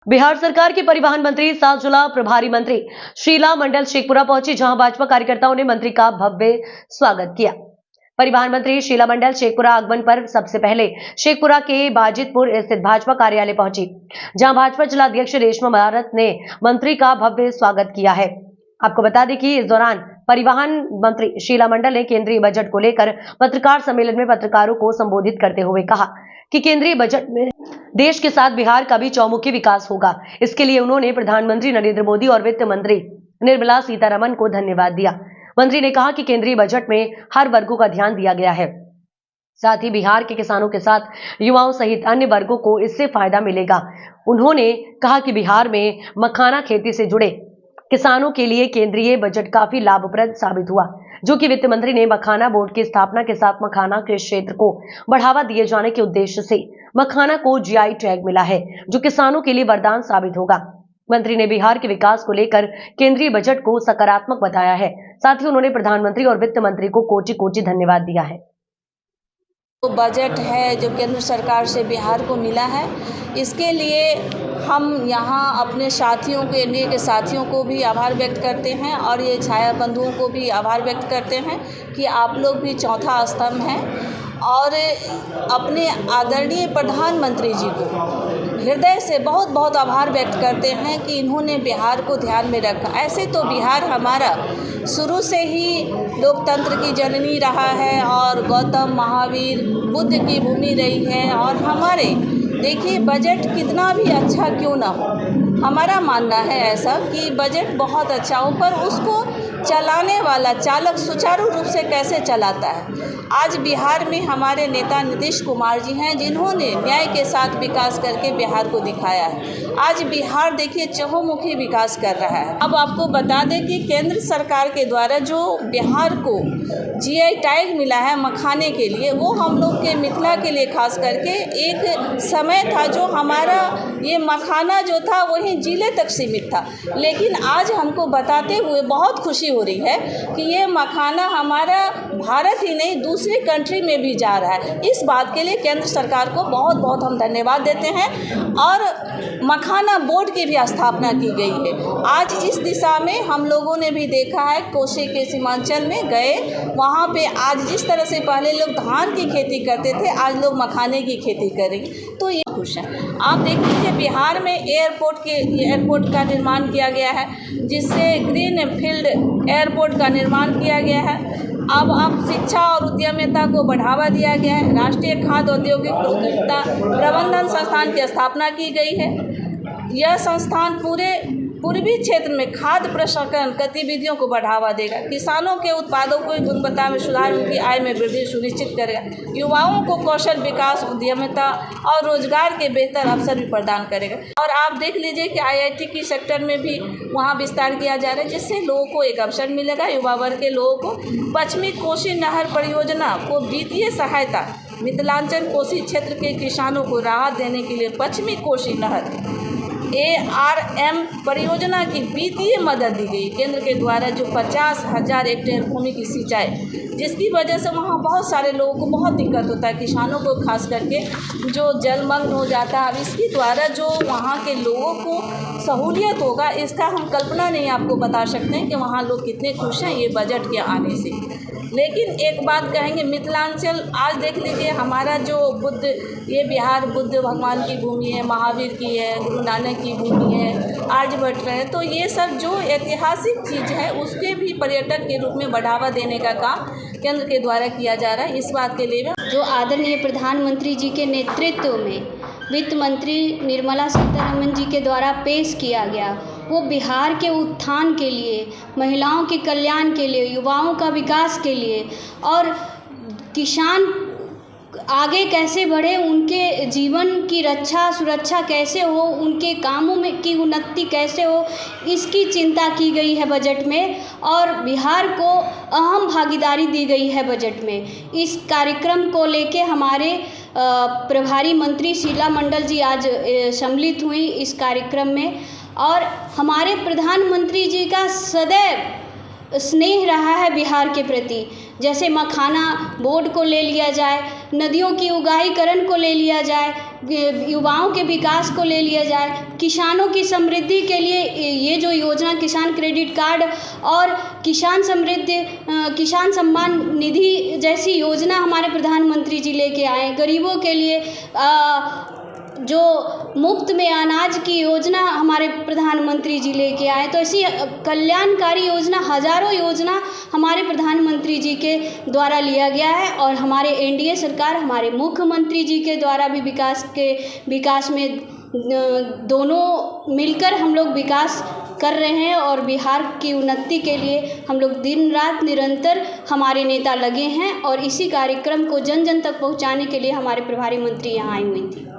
बिहार सरकार के परिवहन मंत्री सह जिला प्रभारी मंत्री शीला मंडल शेखपुरा पहुंची, जहां भाजपा कार्यकर्ताओं ने मंत्री का भव्य स्वागत किया। परिवहन मंत्री शीला मंडल शेखपुरा आगमन पर सबसे पहले शेखपुरा के बाजितपुर स्थित भाजपा कार्यालय पहुंची, जहां भाजपा जिलाध्यक्ष रेशमा भारत ने मंत्री का भव्य स्वागत किया है। आपको बता दें कि इस दौरान परिवहन मंत्री शीला मंडल ने केंद्रीय बजट को लेकर पत्रकार सम्मेलन में पत्रकारों को संबोधित करते हुए कहा कि केंद्रीय बजट में देश के साथ बिहार का भी चौमुखी विकास होगा। इसके लिए उन्होंने प्रधानमंत्री नरेंद्र मोदी और वित्त मंत्री निर्मला सीतारमण को धन्यवाद दिया। मंत्री ने कहा कि केंद्रीय बजट में हर वर्गों का ध्यान दिया गया है, साथ ही बिहार के किसानों के साथ युवाओं सहित अन्य वर्गों को इससे फायदा मिलेगा। उन्होंने कहा कि बिहार में मखाना खेती से जुड़े किसानों के लिए केंद्रीय बजट काफी लाभप्रद साबित हुआ, जो कि वित्त मंत्री ने मखाना बोर्ड की स्थापना के साथ मखाना के क्षेत्र को बढ़ावा दिए जाने के उद्देश्य से मखाना को जीआई टैग मिला है, जो किसानों के लिए वरदान साबित होगा। मंत्री ने बिहार के विकास को लेकर केंद्रीय बजट को सकारात्मक बताया है। साथ ही उन्होंने प्रधानमंत्री और वित्त मंत्री को कोटि कोटि धन्यवाद दिया है। तो बजट है जो केंद्र सरकार से बिहार को मिला है, इसके लिए हम यहाँ अपने साथियों को, एनडीए के साथियों को भी आभार व्यक्त करते हैं और ये छाया बंधुओं को भी आभार व्यक्त करते हैं कि आप लोग भी चौथा स्तंभ हैं और अपने आदरणीय प्रधानमंत्री जी को हृदय से बहुत बहुत आभार व्यक्त करते हैं कि इन्होंने बिहार को ध्यान में रखा। ऐसे तो बिहार हमारा शुरू से ही लोकतंत्र की जननी रहा है और गौतम महावीर बुद्ध की भूमि रही है और हमारे देखिए बजट कितना भी अच्छा क्यों ना हो, हमारा मानना है ऐसा कि बजट बहुत अच्छा हो, पर उसको चलाने वाला चालक सुचारू रूप से कैसे चलाता है। आज बिहार में हमारे नेता नीतीश कुमार जी हैं, जिन्होंने न्याय के साथ विकास करके बिहार को दिखाया है। आज बिहार देखिए चहुमुखी विकास कर रहा है। अब आपको बता दें कि केंद्र सरकार के द्वारा जो बिहार को जीआई टैग मिला है मखाने के लिए, वो हम लोग के मिथिला के लिए खास करके एक समय था जो हमारा ये मखाना जो था वही जिले तक सीमित था, लेकिन आज हमको बताते हुए बहुत खुशी हो रही है कि ये मखाना हमारा भारत ही नहीं दूसरे कंट्री में भी जा रहा है। इस बात के लिए केंद्र सरकार को बहुत बहुत हम धन्यवाद देते हैं और मखाना बोर्ड की भी स्थापना की गई है। आज इस दिशा में हम लोगों ने भी देखा है, कोसी के सीमांचल में गए, वहाँ पे आज जिस तरह से पहले लोग धान की खेती करते थे, आज लोग मखाने की खेती करेंगे, तो ये खुश है। आप देख लीजिए बिहार में एयरपोर्ट का निर्माण किया गया है, जिससे ग्रीन फील्ड एयरपोर्ट का निर्माण किया गया है। अब शिक्षा और उद्यमिता को बढ़ावा दिया गया है। राष्ट्रीय खाद्य औद्योगिक प्रबंधन संस्थान की स्थापना की गई है। यह संस्थान पूरे पूर्वी क्षेत्र में खाद्य प्रसंस्करण गतिविधियों को बढ़ावा देगा, किसानों के उत्पादों की गुणवत्ता में सुधार, उनकी आय में वृद्धि सुनिश्चित करेगा, युवाओं को कौशल विकास, उद्यमिता और रोजगार के बेहतर अवसर भी प्रदान करेगा। और आप देख लीजिए कि आईआईटी की सेक्टर में भी वहाँ विस्तार किया जा रहा है, जिससे लोगों को एक अवसर मिलेगा। युवा वर्ग के लोगों को पश्चिमी कोसी नहर परियोजना को वित्तीय सहायता, मिथिलांचल कोसी क्षेत्र के किसानों को राहत देने के लिए पश्चिमी कोसी नहर ARM परियोजना की वित्तीय मदद दी गई केंद्र के द्वारा, जो 50,000 हेक्टेयर भूमि की सिंचाई, जिसकी वजह से वहाँ बहुत सारे लोगों को बहुत दिक्कत होता है, किसानों को खास करके जो जलमग्न हो जाता है। अब इसके द्वारा जो वहाँ के लोगों को सहूलियत होगा, इसका हम कल्पना नहीं आपको बता सकते हैं कि वहाँ लोग कितने खुश हैं ये बजट के आने से। लेकिन एक बात कहेंगे, मिथिलांचल आज देख लीजिए हमारा जो ये बिहार बुद्ध भगवान की भूमि है, महावीर की है, गुरु नानक की भूमि है, आर्यभट्ट है, तो ये सब जो ऐतिहासिक चीज़ है उसके भी पर्यटक के रूप में बढ़ावा देने का काम केंद्र के द्वारा किया जा रहा है। इस बात के लिए जो आदरणीय प्रधानमंत्री जी के नेतृत्व में वित्त मंत्री निर्मला सीतारमण जी के द्वारा पेश किया गया, वो बिहार के उत्थान के लिए, महिलाओं के कल्याण के लिए, युवाओं का विकास के लिए और किसान आगे कैसे बढ़े, उनके जीवन की रक्षा सुरक्षा कैसे हो, उनके कामों में की उन्नति कैसे हो, इसकी चिंता की गई है बजट में और बिहार को अहम भागीदारी दी गई है बजट में। इस कार्यक्रम को लेके हमारे प्रभारी मंत्री शीला मंडल जी आज सम्मिलित हुई इस कार्यक्रम में और हमारे प्रधानमंत्री जी का सदैव स्नेह रहा है बिहार के प्रति। जैसे मखाना बोर्ड को ले लिया जाए, नदियों की उगाहीकरण को ले लिया जाए, युवाओं के विकास को ले लिया जाए, किसानों की समृद्धि के लिए ये जो योजना किसान क्रेडिट कार्ड और किसान समृद्धि किसान सम्मान निधि जैसी योजना हमारे प्रधानमंत्री जी लेके आए। गरीबों के लिए जो मुफ्त में अनाज की योजना हमारे प्रधानमंत्री जी लेके आए। तो ऐसी कल्याणकारी योजना, हज़ारों योजना हमारे प्रधानमंत्री जी के द्वारा लिया गया है और हमारे एनडीए सरकार, हमारे मुख्यमंत्री जी के द्वारा भी विकास में दोनों मिलकर हम लोग विकास कर रहे हैं और बिहार की उन्नति के लिए हम लोग दिन रात निरंतर हमारे नेता लगे हैं और इसी कार्यक्रम को जन जन तक पहुंचाने के लिए हमारे प्रभारी मंत्री यहाँ आई हुई थी।